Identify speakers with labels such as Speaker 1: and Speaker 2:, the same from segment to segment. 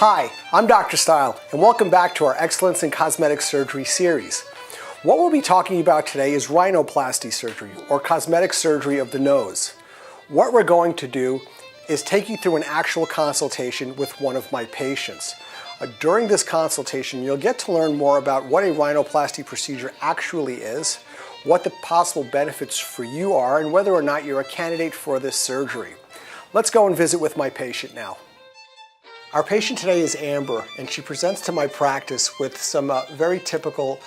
Speaker 1: Hi, I'm Dr. Stile, and welcome back to our Excellence in Cosmetic Surgery series. What we'll be talking about today is rhinoplasty surgery, or cosmetic surgery of the nose. What we're going to do is take you through an actual consultation with one of my patients. During this consultation, you'll get to learn more about what a rhinoplasty procedure actually is, what the possible benefits for you are, and whether or not you're a candidate for this surgery. Let's go and visit with my patient now. Our patient today is Amber, and she presents to my practice with some very typical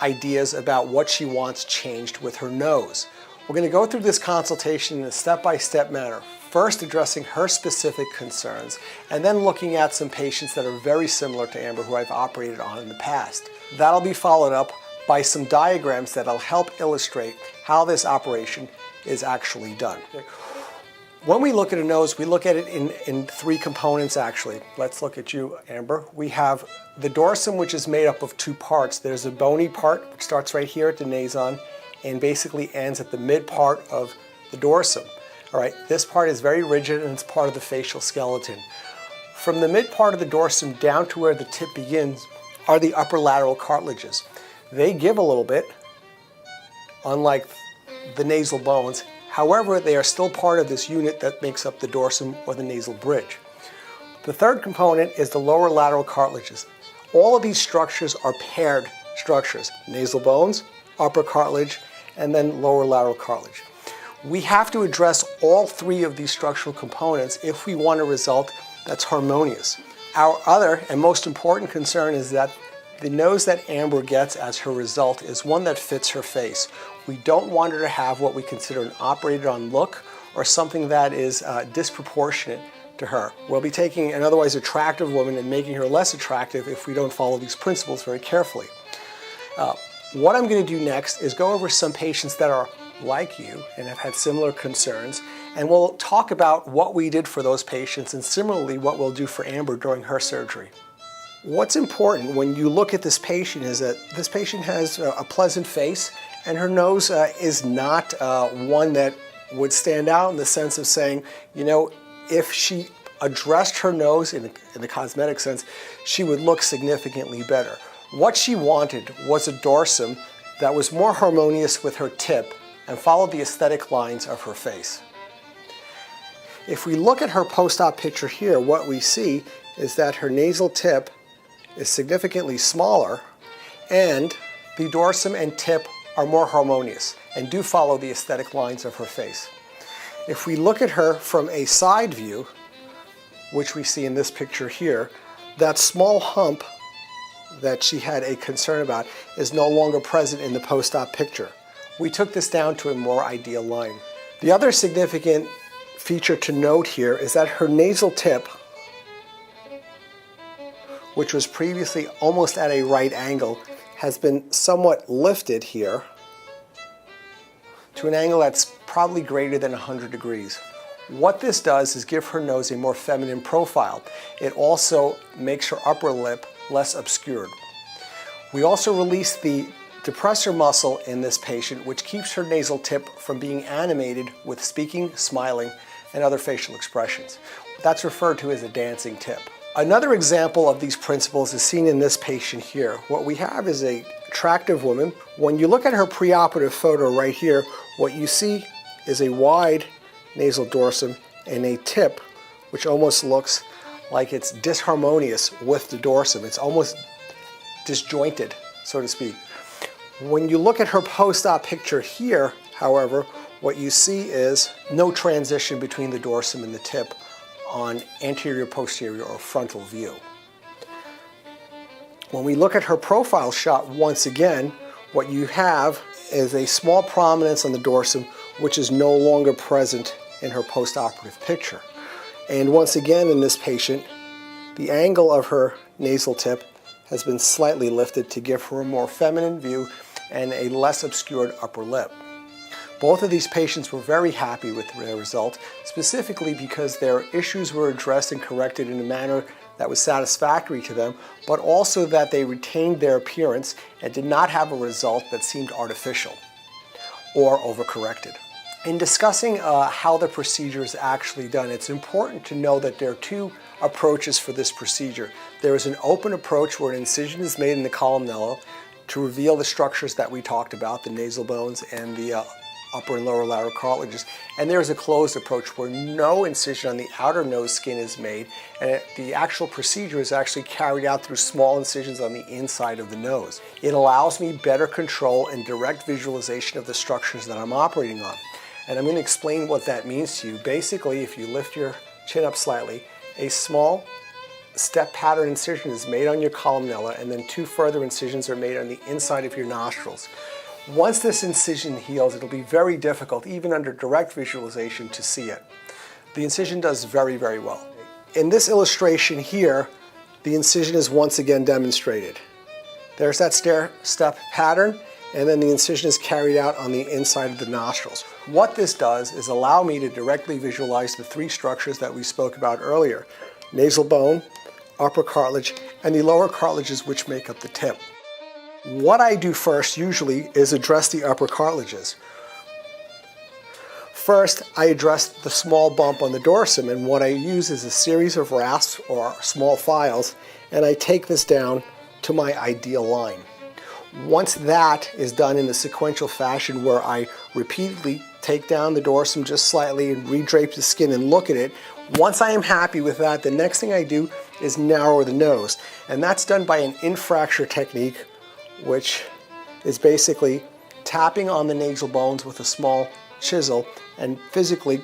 Speaker 1: ideas about what she wants changed with her nose. We're going to go through this consultation in a step-by-step manner, first addressing her specific concerns, and then looking at some patients that are very similar to Amber who I've operated on in the past. That'll be followed up by some diagrams that'll help illustrate how this operation is actually done. When we look at a nose, we look at it in three components actually. Let's look at you, Amber. We have the dorsum, which is made up of two parts. There's a bony part, which starts right here at the nason and basically ends at the mid part of the dorsum. All right, this part is very rigid and it's part of the facial skeleton. From the mid part of the dorsum down to where the tip begins are the upper lateral cartilages. They give a little bit, unlike the nasal bones. However, they are still part of this unit that makes up the dorsum or the nasal bridge. The third component is the lower lateral cartilages. All of these structures are paired structures: nasal bones, upper cartilage, and then lower lateral cartilage. We have to address all three of these structural components if we want a result that's harmonious. Our other and most important concern is that the nose that Amber gets as her result is one that fits her face. We don't want her to have what we consider an operated on look or something that is disproportionate to her. We'll be taking an otherwise attractive woman and making her less attractive if we don't follow these principles very carefully. What I'm going to do next is go over some patients that are like you and have had similar concerns, and we'll talk about what we did for those patients and similarly what we'll do for Amber during her surgery. What's important when you look at this patient is that this patient has a pleasant face, and her nose is not one that would stand out in the sense of saying, you know, if she addressed her nose in the cosmetic sense, she would look significantly better. What she wanted was a dorsum that was more harmonious with her tip and followed the aesthetic lines of her face. If we look at her post-op picture here, what we see is that her nasal tip is significantly smaller and the dorsum and tip are more harmonious and do follow the aesthetic lines of her face. If we look at her from a side view, which we see in this picture here, that small hump that she had a concern about is no longer present in the post-op picture. We took this down to a more ideal line. The other significant feature to note here is that her nasal tip, which was previously almost at a right angle, has been somewhat lifted here to an angle that's probably greater than 100 degrees. What this does is give her nose a more feminine profile. It also makes her upper lip less obscured. We also release the depressor muscle in this patient, which keeps her nasal tip from being animated with speaking, smiling, and other facial expressions. That's referred to as a dancing tip. Another example of these principles is seen in this patient here. What we have is an attractive woman. When you look at her preoperative photo right here, what you see is a wide nasal dorsum and a tip which almost looks like it's disharmonious with the dorsum. It's almost disjointed, so to speak. When you look at her post-op picture here, however, what you see is no transition between the dorsum and the tip on anterior, posterior, or frontal view. When we look at her profile shot once again, what you have is a small prominence on the dorsum which is no longer present in her post-operative picture. And once again in this patient, the angle of her nasal tip has been slightly lifted to give her a more feminine view and a less obscured upper lip. Both of these patients were very happy with their result, specifically because their issues were addressed and corrected in a manner that was satisfactory to them, but also that they retained their appearance and did not have a result that seemed artificial or overcorrected. In discussing how the procedure is actually done, it's important to know that there are two approaches for this procedure. There is an open approach where an incision is made in the columella to reveal the structures that we talked about, the nasal bones and the upper and lower lateral cartilages. And there is a closed approach where no incision on the outer nose skin is made, and the actual procedure is actually carried out through small incisions on the inside of the nose. It allows me better control and direct visualization of the structures that I'm operating on. And I'm going to explain what that means to you. Basically, if you lift your chin up slightly, a small step pattern incision is made on your columella, and then two further incisions are made on the inside of your nostrils. Once this incision heals, it'll be very difficult, even under direct visualization, to see it. The incision does very, very well. In this illustration here, the incision is once again demonstrated. There's that stair-step pattern, and then the incision is carried out on the inside of the nostrils. What this does is allow me to directly visualize the three structures that we spoke about earlier: nasal bone, upper cartilage, and the lower cartilages which make up the tip. What I do first usually is address the upper cartilages. First, I address the small bump on the dorsum, and what I use is a series of rasps or small files, and I take this down to my ideal line. Once that is done in a sequential fashion where I repeatedly take down the dorsum just slightly and redrape the skin and look at it, once I am happy with that, the next thing I do is narrow the nose. And that's done by an infracture technique, which is basically tapping on the nasal bones with a small chisel and physically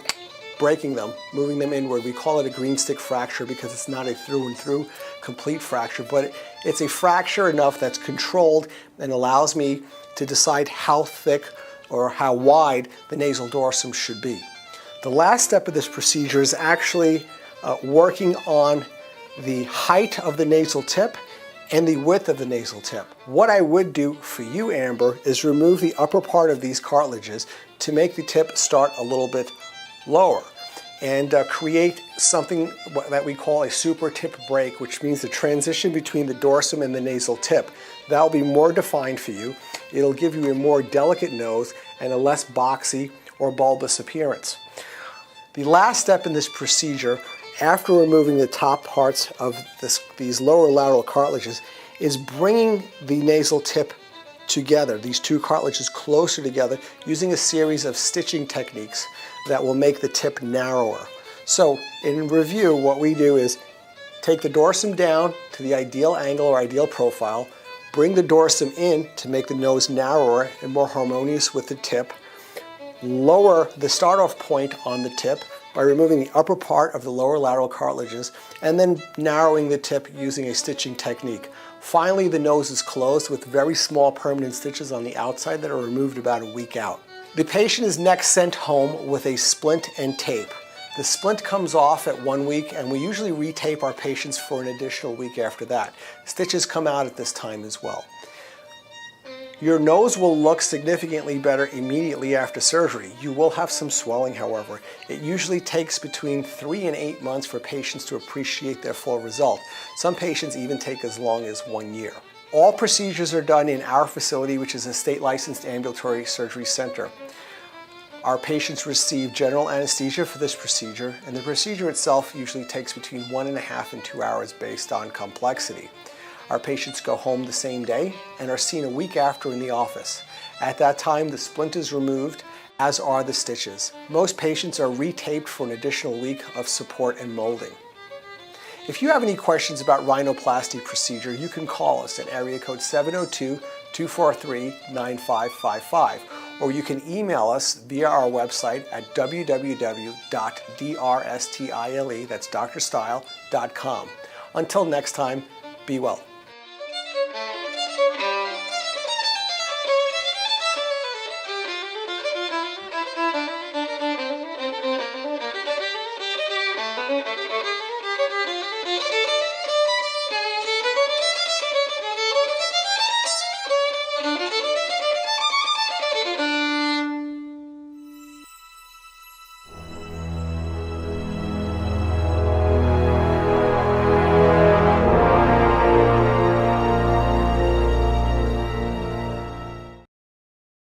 Speaker 1: breaking them, moving them inward. We call it a green stick fracture because it's not a through and through complete fracture, but it's a fracture enough that's controlled and allows me to decide how thick or how wide the nasal dorsum should be. The last step of this procedure is actually working on the height of the nasal tip and the width of the nasal tip. What I would do for you, Amber, is remove the upper part of these cartilages to make the tip start a little bit lower and create something that we call a super tip break, which means the transition between the dorsum and the nasal tip. That'll be more defined for you. It'll give you a more delicate nose and a less boxy or bulbous appearance. The last step in this procedure, after removing the top parts of these lower lateral cartilages, is bringing the nasal tip together, these two cartilages closer together, using a series of stitching techniques that will make the tip narrower. So in review, what we do is take the dorsum down to the ideal angle or ideal profile, bring the dorsum in to make the nose narrower and more harmonious with the tip, lower the start-off point on the tip by removing the upper part of the lower lateral cartilages, and then narrowing the tip using a stitching technique. Finally, the nose is closed with very small permanent stitches on the outside that are removed about a week out. The patient is next sent home with a splint and tape. The splint comes off at 1 week, and we usually retape our patients for an additional week after that. Stitches come out at this time as well. Your nose will look significantly better immediately after surgery. You will have some swelling, however. It usually takes between 3 and 8 months for patients to appreciate their full result. Some patients even take as long as 1 year. All procedures are done in our facility, which is a state-licensed ambulatory surgery center. Our patients receive general anesthesia for this procedure, and the procedure itself usually takes between 1.5 and 2 hours based on complexity. Our patients go home the same day and are seen a week after in the office. At that time, the splint is removed, as are the stitches. Most patients are retaped for an additional week of support and molding. If you have any questions about rhinoplasty procedure, you can call us at area code 702-243-9555, or you can email us via our website at www.drstile, that's drstile.com. Until next time, be well.